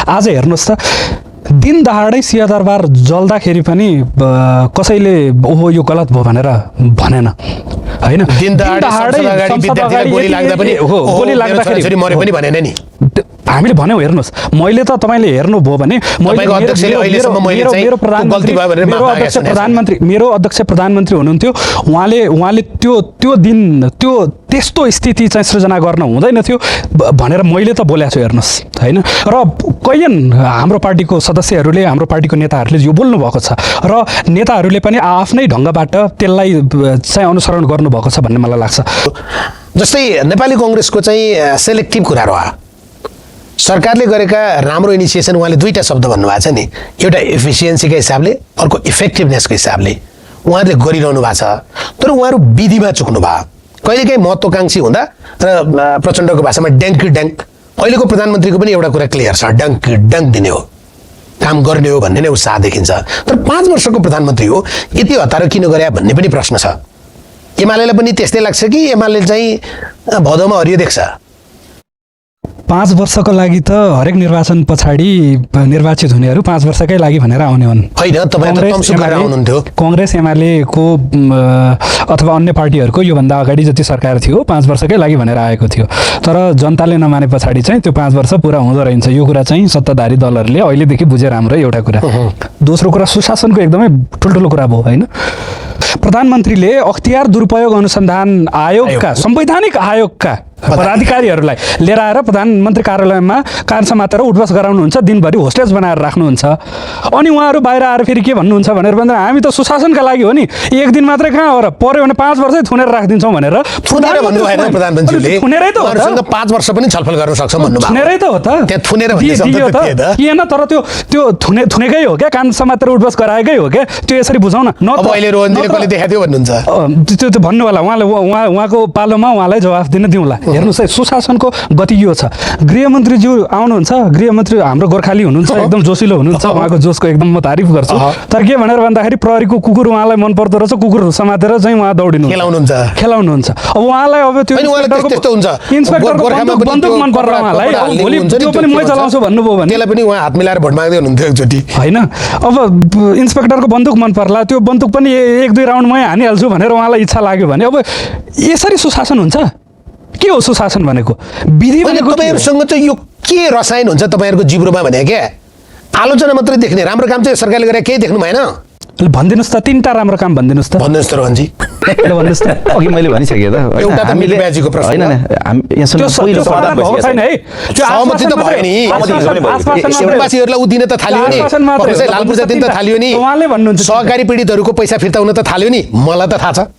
आज हेर्नुहोस् त दिन दहाडै सिंह दरबार जल्दाखेरि पनि कसैले ओहो यो गलत भयो भनेर भनेन हैन। दिन दहाडै विद्यार्थीलाई गोली लाग्दा पनि गोली लाग्दाखेरि मरे पनि भनेन नि। हामीले भन्यौँ हेर्नुहोस्, मैले त तपाईँले हेर्नुभयो भने मेरो अध्यक्ष प्रधानमन्त्री हुनुहुन्थ्यो, उहाँले त्यो दिन त्यो त्यस्तो स्थिति चाहिँ सृजना गर्न हुँदैन थियो भनेर मैले त बोलेको छु हेर्नुहोस् हैन। र कैयन हाम्रो पार्टीको सदस्यहरूले, हाम्रो पार्टीको नेताहरूले यो बोल्नु भएको छ र नेताहरूले पनि आफ्नै ढङ्गबाट त्यसलाई चाहिँ अनुसरण गर्नुभएको छ भन्ने मलाई लाग्छ। जस्तै नेपाली कङ्ग्रेसको चाहिँ सेलेक्टिभ कुरा रह्यो, सरकारले गरेका राम्रो इनिसिएसन उहाँले दुईटा शब्द भन्नुभएको छ नि, एउटा एफिसियन्सीको हिसाबले, अर्को इफेक्टिभनेसको हिसाबले उहाँहरूले गरिरहनु भएको छ। तर उहाँहरू विधिमा चुक्नु भयो। कहिलेकाहीँ महत्त्वकाङ्क्षी हुँदा र प्रचण्डको भाषामा ड्याङ्क ड्याङ्क, अहिलेको प्रधानमन्त्रीको पनि एउटा कुरा क्लियर छ, डङ्क डङ्क दिने हो, काम गर्ने हो भन्ने नै उत्साह देखिन्छ। तर 5 वर्षको प्रधानमन्त्री हो, यति हतारो किन गरे भन्ने पनि प्रश्न छ। एमालेलाई पनि त्यस्तै लाग्छ कि एमाले चाहिँ भदौमा हरियो देख्छ? 5 वर्षको लागि त हरेक निर्वाचन पछाडि निर्वाचित हुनेहरू 5 वर्षकै लागि भनेर आउने हुन्। होइन, तपाईँ त तम्सु गरेर आउनुहुन्थ्यो। कांग्रेस एमालेको अथवा अन्य पार्टीहरूको योभन्दा अगाडि जति सरकार थियो 5 वर्षकै लागि भनेर आएको थियो। तर जनताले नमाने पछाडि चाहिँ त्यो 5 वर्ष पुरा हुँदो रहन्छ। यो कुरा चाहिँ सत्ताधारी दलहरूले अहिलेदेखि बुझे राम्रो एउटा कुरा। दोस्रो कुरा सुशासनको एकदमै ठुल्ठुलो कुरा भयो हैन। प्रधानमन्त्रीले अख्तियार दुरुपयोग अनुसन्धान आयोगका संवैधानिक आयोगका पदाधिकारीहरूलाई लिएर आएर प्रधानमन्त्री कार्यालयमा कान समातेर उठबस गराउनुहुन्छ, दिनभरि होस्टेज बनाएर राख्नुहुन्छ। अनि उहाँहरू बाहिर आएर फेरि के भन्नुहुन्छ भनेर भन्दा हामी त सुशासनका लागि हो नि, एक दिन मात्रै कहाँ हो र, पर्यो भने 5 वर्षै थुनेर राखिदिन्छौँ भनेर थुनेर भन्नु भएन प्रधानमन्त्रीले। थुनेरै त हो त, 5 वर्ष पनि छलफल गर्न सक्छौँ भन्नु भयो। थुनेरै त हो त, त्यहाँ थुनेर भन्ने शब्द त थिएन। तर त्यो थुनेकै हो क्या, कान समातेर उठबस गराएकै हो क्या। त्यो यसरी बुझाउन न। अब अहिले रोहनजीले कसले देखाइदियो भन्नुहुन्छ? त्यो भन्नु होला, उहाँको पालोमा उहाँलाई जवाफ दिन दिउँला। हेर्नुहोस् है, सुशासनको गति यो छ। गृहमन्त्रीज्यू आउनुहुन्छ, गृहमन्त्री हाम्रो गोर्खाली हुनुहुन्छ, एकदम जोसिलो हुनुहुन्छ, उहाँको जोसको एकदम म तारिफ गर्छु। तर के भनेर भन्दाखेरि प्रहरीको कुकुर उहाँलाई मन पर्दो रहेछ, कुकुर समातेर चाहिँ उहाँ दौडिनु खेलाउनुहुन्छ। अब उहाँलाई अब त्यो इन्सपेक्टरको बन्दुक मन पर्छ उहाँलाई, भोलि त्यो पनि मै चलाउँछु भन्नुभयो भने त्यसलाई पनि उहाँ हात मिलाएर भोट माग्दै हुनुहुन्थ्यो एकचोटि होइन। अब इन्सपेक्टरको बन्दुक मन पर्ला, त्यो बन्दुक पनि 1-2 राउन्ड मै हानिहाल्छु भनेर उहाँलाई इच्छा लाग्यो भने अब यसरी सुशासन हुन्छ? के हो सुशासन भनेको? विधि भनेको तपाईँहरूसँग चाहिँ यो के रसायन हुन्छ तपाईँहरूको जिब्रोमा भने क्या? आलोचना मात्रै देख्ने, राम्रो काम चाहिँ सरकारले गरेर केही देख्नु भएन? भनिदिनुहोस् त, 3टा राम्रो काम भनिदिनुहोस् त। भन्नुहोस् त रोहनजी। भन्नुहोस् त। अघि मैले भनिसकेँ त, एउटा त मिली ब्याजीको प्रश्न होइन पहिलो छैन है, सहमति त भयो नि। आदिवासीहरूलाई दिन त थाल्यो नि, लालपुर्जा दिन त थाल्यो नि, उहाँले भन्नुहुन्छ सहकारी पीडितहरूको पैसा फिर्ता हुन त थाल्यो नि, मलाई त थाहा छ।